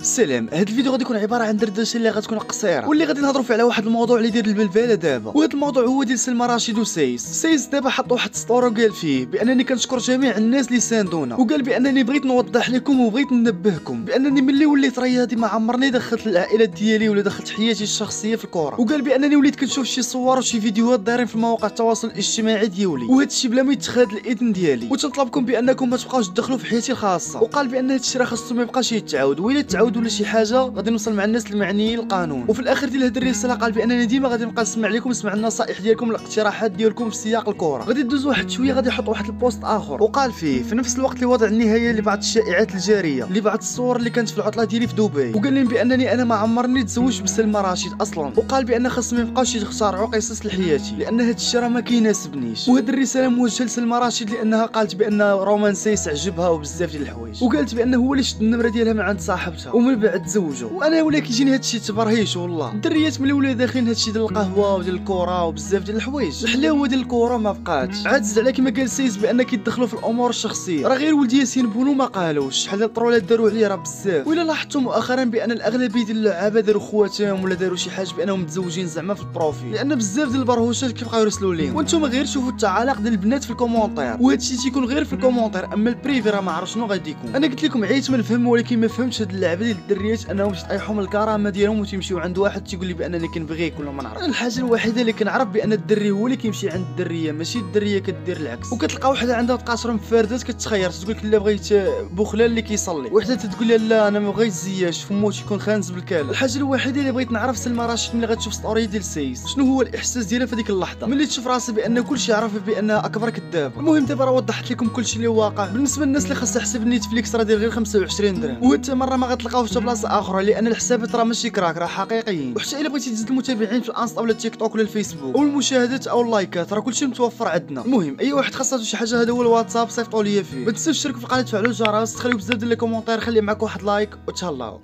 السلام. هاد الفيديو غادي يكون عباره عن دردشه اللي غتكون قصيره واللي غادي نهضروا فيه على واحد الموضوع اللي داير البلباله دابا، وهذا الموضوع هو ديال سلمى رشيد وسايس دابا حط واحد ستوري وقال فيه بانني كنشكر جميع الناس اللي ساندونا، وقال بانني بغيت نوضح لكم وبغيت ننبهكم بانني ملي وليت رياضي ما عمرني دخلت العائله ديالي ولا دخلت حياتي الشخصيه في الكره، وقال بانني وليت كنشوف شي صور وشي فيديوهات دايرين في مواقع التواصل الاجتماعي ديالي، وهذا الشيء بلا ما يتخاد الاذن ديالي، وتنطلبكم بانكم ما تبقاوش تدخلوا في حياتي الخاصه. وقال بان هذا الشيء راه خاصو ما يبقاش يتعاود، وإلا تعاود ولا شي حاجه غادي نوصل مع الناس المعنيين القانون. وفي الاخر ديال هذه الرساله قال بانني ديما غادي نبقى نسمع لكم، نسمع النصائح ديالكم الاقتراحات ديالكم في سياق الكره. غادي ندوز واحد شويه غادي يحط واحد البوست اخر وقال فيه في نفس الوقت لوضع النهايه لبعض الشائعات الجاريه لبعض الصور اللي كانت في العطله ديالي في دبي، وقال لي بانني انا ما عمرني تزوجت بسلمى رشيد اصلا، وقال بان خاص ما يبقاوش يخترعوا قصص لحياتي لان هذا الشيء راه ما كيناسبنيش. وهذه الرساله موجهه لسلمى رشيد لانها قالت بان رومان سايس عجبها وبزاف ديال الحوايج، وقالت بانه هو اللي شد النمره ديالها من عند صاحبتها ومن بعد تزوجوا. وانا ولا كيجيني هذا الشيء تبرهيش والله. الدريات ملي ولاو داخلين هذا الشيء ديال القهوه وديال الكره وبزاف ديال الحوايج، الحلاوه ديال الكره ما بقاتش. عاد زد على كيما قال سايس بان كيدخلوا في الامور الشخصيه، راه غير ولد ياسين بونو ما قالوش شحال ديال الطرولات داروا عليه راه بزاف. ولا لاحظتوا مؤخرا بان الاغلبيه ديال اللعابه داروا خواتهم ولا داروا شي حاجه بانهم متزوجين زعما في البروفيل، لان بزاف ديال البرهوشات كيبقاو يرسلوا ليهم، وانتم غير شوفوا التعاليق ديال البنات في الكومونتير، وهذا الشيء تيكون غير في الكومونتير، اما البريفي راه ما عرف شنو غادي يكون. انا قلت لكم عييت ما نفهم ولكن ما فهمتش هاد اللعبه ديال الدريات انهم تيطيحوا من الكرامه ديالهم وتيمشيو عند واحد تيقول لي بانني كنبغيك ولا ما نعرف. الحاجه الوحيده اللي كنعرف بان الدري هو اللي كيمشي عند الدريه ماشي الدريه كدير العكس. وكتلقى وحده عندها تقاشر مفردات كتخير تقول لك لا بغيت بوخلال اللي كيصلي، وحده تقول لها لا انا ما بغيت زياش فمو تيكون خانز بالكاله. الحاجه الوحيده اللي بغيت نعرف سلمى رشيد ملي غتشوف ستوري ديال سايس شنو هو الاحساس ديالها في هذيك اللحظه ملي تشوف راسها بان كلشي عرف بانها اكبر كذابه. المهم دابا راه وضحت لكم كلشي اللي واقع. بالنسبه للناس اللي خاصها حساب نيتفليكس راه داير غير 25 درهم، وحتى مره ما غتلقاوش في بلاصه اخرى لان الحسابات راه ماشي كراك راه حقيقيين. وحتى الا بغيتي تزيد المتابعين في الانستا ولا التيك توك ولا الفيسبوك او المشاهدات او اللايكات راه كلشي متوفر عندنا. المهم اي واحد خاصاتو شي حاجه هذا هو الواتساب صيفطوا ليا فيه. ما تنساوش تشتركوا في القناه تفعلوا الجرس تخليو بزاف ديال لي كومونتير، خلي معاك واحد لايك وتهلاو.